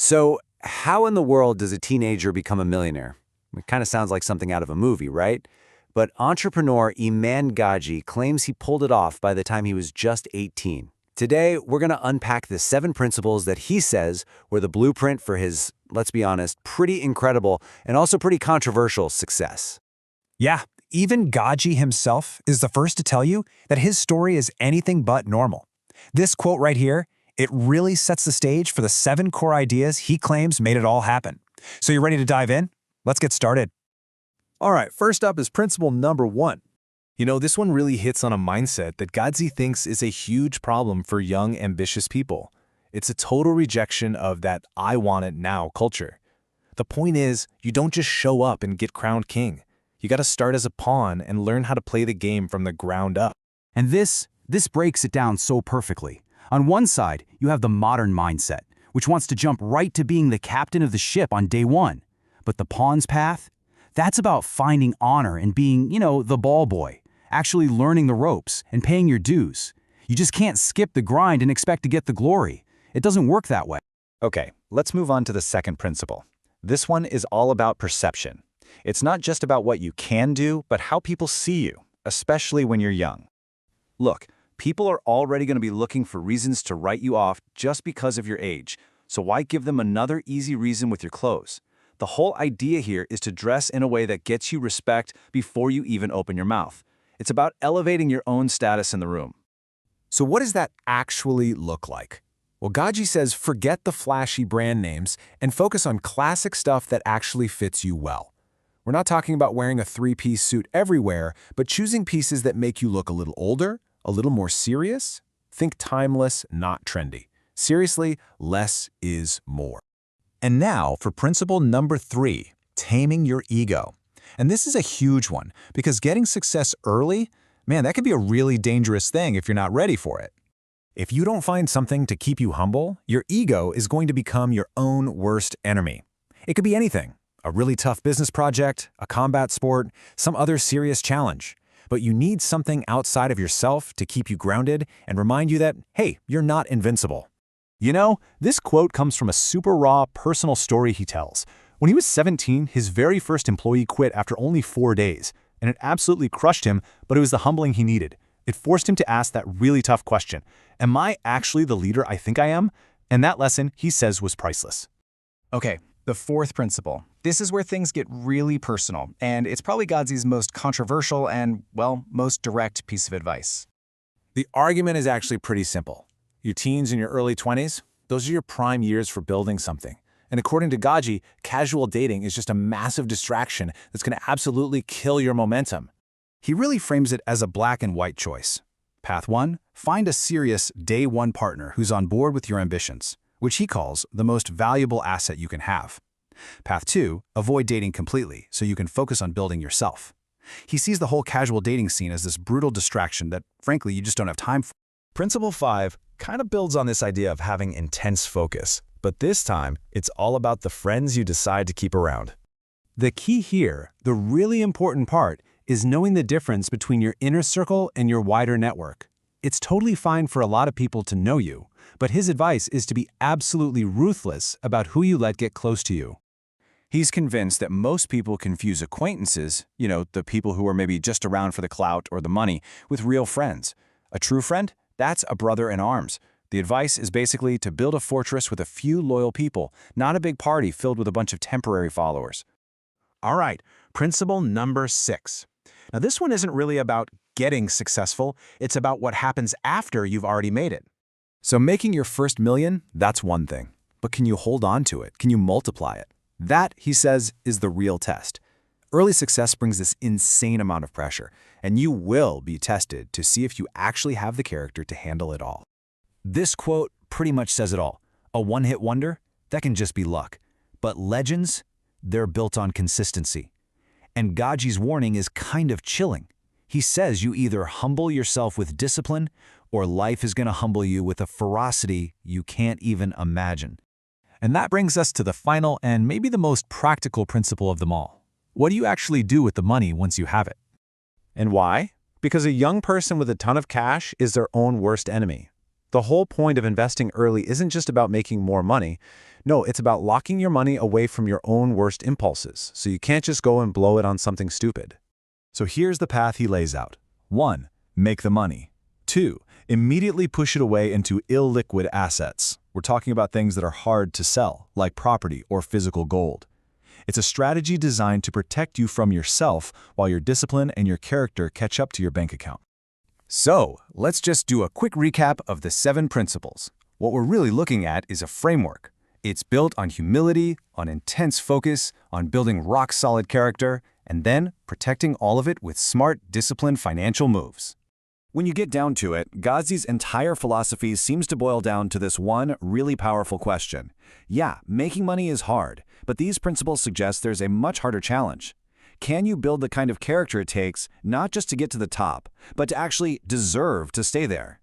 So, how in the world does a teenager become a millionaire? It kind of sounds like something out of a movie, right? But entrepreneur Iman Gaji claims he pulled it off by the time he was just 18. Today, we're going to unpack the 7 principles that he says were the blueprint for his, let's be honest, pretty incredible and also pretty controversial success. Yeah, even Gaji himself is the first to tell you that his story is anything but normal. This quote right here, it really sets the stage for the 7 core ideas he claims made it all happen. So you ready to dive in? Let's get started. All right, first up is principle number 1. This one really hits on a mindset that Gaji thinks is a huge problem for young, ambitious people. It's a total rejection of that I want it now culture. The point is, you don't just show up and get crowned king. You got to start as a pawn and learn how to play the game from the ground up. And this breaks it down so perfectly. On one side, you have the modern mindset, which wants to jump right to being the captain of the ship on day one. But the pawn's path? That's about finding honor and being, the ball boy, actually learning the ropes and paying your dues. You just can't skip the grind and expect to get the glory. It doesn't work that way. Okay, let's move on to the second principle. This one is all about perception. It's not just about what you can do, but how people see you, especially when you're young. Look, people are already going to be looking for reasons to write you off just because of your age, so why give them another easy reason with your clothes? The whole idea here is to dress in a way that gets you respect before you even open your mouth. It's about elevating your own status in the room. So what does that actually look like? Well, Gaji says forget the flashy brand names and focus on classic stuff that actually fits you well. We're not talking about wearing a 3-piece suit everywhere, but choosing pieces that make you look a little older, a little more serious. Think timeless, not trendy. Seriously, less is more. And now for principle number 3, taming your ego. And this is a huge one because getting success early, man, that could be a really dangerous thing if you're not ready for it. If you don't find something to keep you humble, your ego is going to become your own worst enemy. It could be anything, a really tough business project, a combat sport, some other serious challenge. But you need something outside of yourself to keep you grounded and remind you that, hey, you're not invincible. This quote comes from a super raw personal story he tells. When he was 17, his very first employee quit after only 4 days, and it absolutely crushed him, but it was the humbling he needed. It forced him to ask that really tough question, am I actually the leader I think I am? And that lesson, he says, was priceless. Okay, the 4th principle. This is where things get really personal, and it's probably Gaji's most controversial and, most direct piece of advice. The argument is actually pretty simple. Your teens and your early 20s, those are your prime years for building something. And according to Gaji, casual dating is just a massive distraction that's going to absolutely kill your momentum. He really frames it as a black and white choice. Path 1, find a serious day 1 partner who's on board with your ambitions, which he calls the most valuable asset you can have. Path 2, avoid dating completely so you can focus on building yourself. He sees the whole casual dating scene as this brutal distraction that, frankly, you just don't have time for. Principle 5 kind of builds on this idea of having intense focus, but this time it's all about the friends you decide to keep around. The key here, the really important part, is knowing the difference between your inner circle and your wider network. It's totally fine for a lot of people to know you, but his advice is to be absolutely ruthless about who you let get close to you. He's convinced that most people confuse acquaintances, the people who are maybe just around for the clout or the money, with real friends. A true friend? That's a brother in arms. The advice is basically to build a fortress with a few loyal people, not a big party filled with a bunch of temporary followers. All right, principle number 6. Now this one isn't really about getting successful, it's about what happens after you've already made it. So making your first million, that's one thing. But can you hold on to it? Can you multiply it? That, he says, is the real test. Early success brings this insane amount of pressure, and you will be tested to see if you actually have the character to handle it all. This quote pretty much says it all. A one-hit wonder? That can just be luck. But legends? They're built on consistency. And Gaji's warning is kind of chilling. He says you either humble yourself with discipline, or life is going to humble you with a ferocity you can't even imagine. And that brings us to the final and maybe the most practical principle of them all. What do you actually do with the money once you have it? And why? Because a young person with a ton of cash is their own worst enemy. The whole point of investing early isn't just about making more money. No, it's about locking your money away from your own worst impulses, so you can't just go and blow it on something stupid. So here's the path he lays out. 1. Make the money. 2. Immediately push it away into illiquid assets. We're talking about things that are hard to sell, like property or physical gold. It's a strategy designed to protect you from yourself while your discipline and your character catch up to your bank account. So, let's just do a quick recap of the 7 principles. What we're really looking at is a framework. It's built on humility, on intense focus, on building rock-solid character, and then protecting all of it with smart, disciplined financial moves. When you get down to it, Ghazi's entire philosophy seems to boil down to this one really powerful question. Yeah, making money is hard, but these principles suggest there's a much harder challenge. Can you build the kind of character it takes not just to get to the top, but to actually deserve to stay there?